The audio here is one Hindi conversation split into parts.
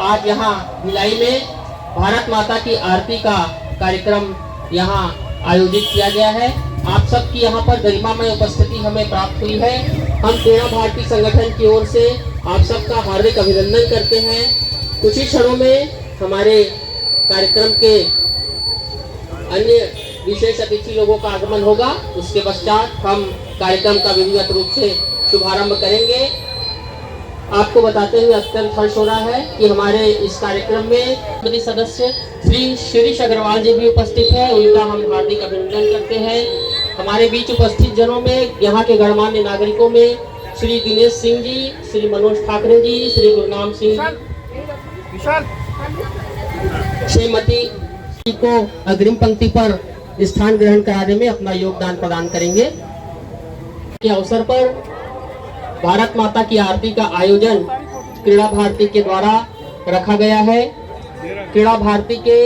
आज यहाँ भिलाई में भारत माता की आरती का कार्यक्रम यहाँ आयोजित किया गया है। आप सबकी यहाँ पर गरिमामय उपस्थिति हमें प्राप्त हुई है। हम प्रेरणा भारती संगठन की ओर से आप सबका हार्दिक अभिनंदन करते हैं। कुछ ही क्षणों में हमारे कार्यक्रम के अन्य विशेष अतिथि लोगों का आगमन होगा। उसके पश्चात हम कार्यक्रम का विधिवत रूप से शुभारंभ करेंगे। आपको बताते हुए अत्यंत हर्ष हो रहा है कि हमारे इस कार्यक्रम में सदस्य श्री शिरीष अग्रवाल जी भी उपस्थित है। उनका हम हार्दिक अभिनंदन करते हैं। हमारे बीच उपस्थित जनों में यहाँ के गणमान्य नागरिकों में श्री दिनेश सिंह जी, श्री मनोज ठाकरे जी, श्री गुरनाम सिंह, श्रीमती को अग्रिम पंक्ति पर स्थान ग्रहण कराने में अपना योगदान प्रदान करेंगे। के अवसर पर भारत माता की आरती का आयोजन क्रीड़ा भारती के द्वारा रखा गया है। क्रीड़ा भारती के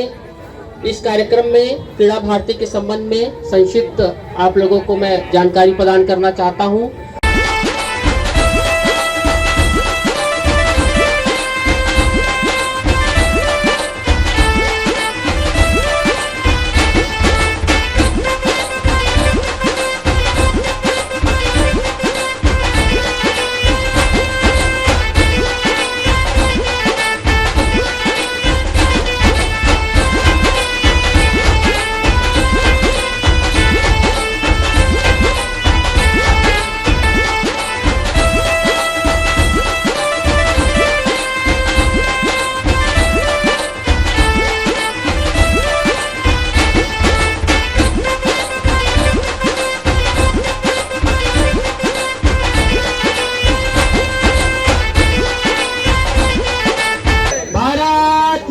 इस कार्यक्रम में क्रीड़ा भारती के संबंध में संक्षिप्त आप लोगों को मैं जानकारी प्रदान करना चाहता हूं।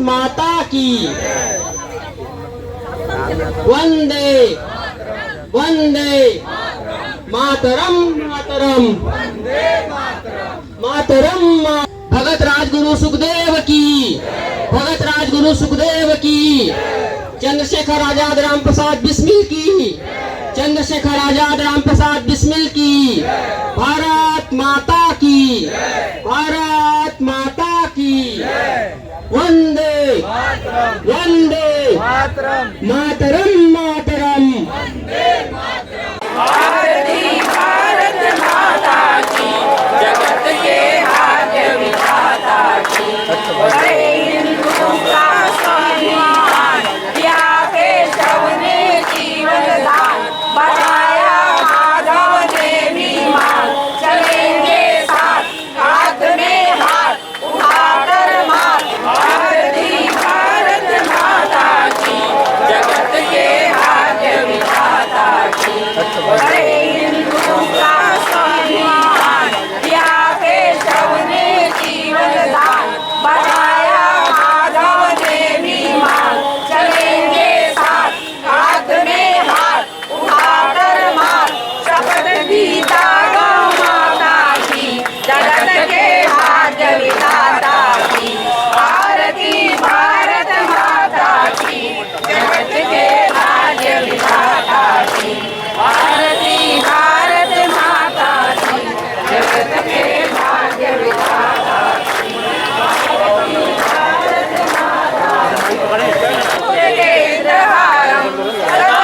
माता की वंदे वंदे मातरम मातरम मातरम। भगत राजगुरु सुखदेव की, भगत राजगुरु सुखदेव की, चंद्रशेखर आजाद राम प्रसाद बिस्मिल की, चंद्रशेखर आजाद राम प्रसाद बिस्मिल की। भारत माता की, भारत माता की वंदे वंदे मातरम मातरम। भारती भारत माता की, जगत के भाग्य विधाता की, हिंदू का स्वाभिमान, या केशव ने जीवन दान, बताया माधव ने भी मान। चलेंगे साथ, हाथ में हाथ उठाकर मात। भारती भारत माता की, जगत के भाग्य विधाता की, हिंदू का स्वाभिमान, या केशव ने जीवन दान, बताया माधव ने भी मान। चलेंगे साथ, हाथ में हाथ उठाकर मात। शपथ गीता गौ माता की, जगत के भाग्य विधाता की। भारती भारत माता की, जगत के भाग्य विधाता की। भारती भारत माता की, जगत के भाग्य विधाता की। भारती भारत माता की, जगेन्द्रहारं सदा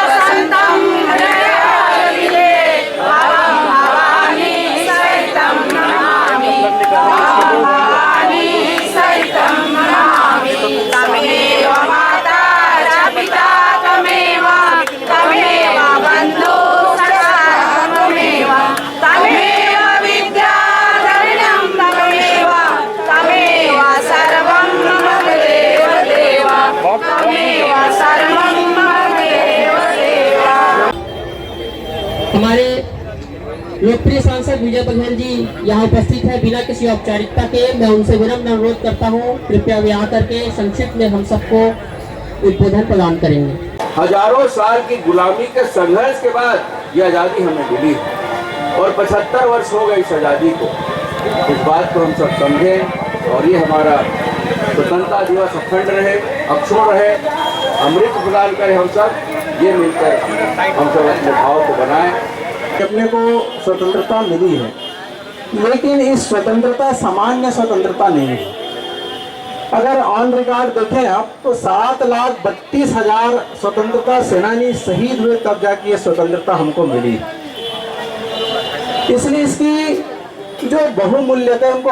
वसन्तं हृदयारविन्दे। भवानी सहितं नमामि, भवानी सहितं नमामि। तमेव माता च पिता त्वमेव, तमेव बन्धुः सखा त्वमेव, तमेव विद्या द्रविणं त्वमेव, तमेव सर्वं मम देव देव, तमेव सर्वं मम देव देव। हमारे लोकप्रिय सांसद विजय बघेल जी यहाँ उपस्थित है। बिना किसी औपचारिकता के मैं उनसे विनम्र अनुरोध करता हूँ, कृपया वे आकर के संक्षिप्त में हम सबको उद्बोधन प्रदान करेंगे। हजारों साल की गुलामी के संघर्ष के बाद ये आज़ादी हमें मिली है और 75 वर्ष हो गए इस आज़ादी को। इस बात को हम सब समझें और ये हमारा स्वतंत्रता दिवस अखंड रहे, अक्षुण्ण रहे, अमृत प्रदान करें। हम सब ये मिलकर हम सब अपने भाव को बनाएं। अपने को स्वतंत्रता मिली है, लेकिन इस स्वतंत्रता सामान्य स्वतंत्रता नहीं है। अगर ऑन रिकॉर्ड देखें आप तो 7,32,000 स्वतंत्रता सेनानी शहीद हुए, तब जाके ये स्वतंत्रता हमको मिली। इसलिए इसकी जो बहुमूल्यता है उनको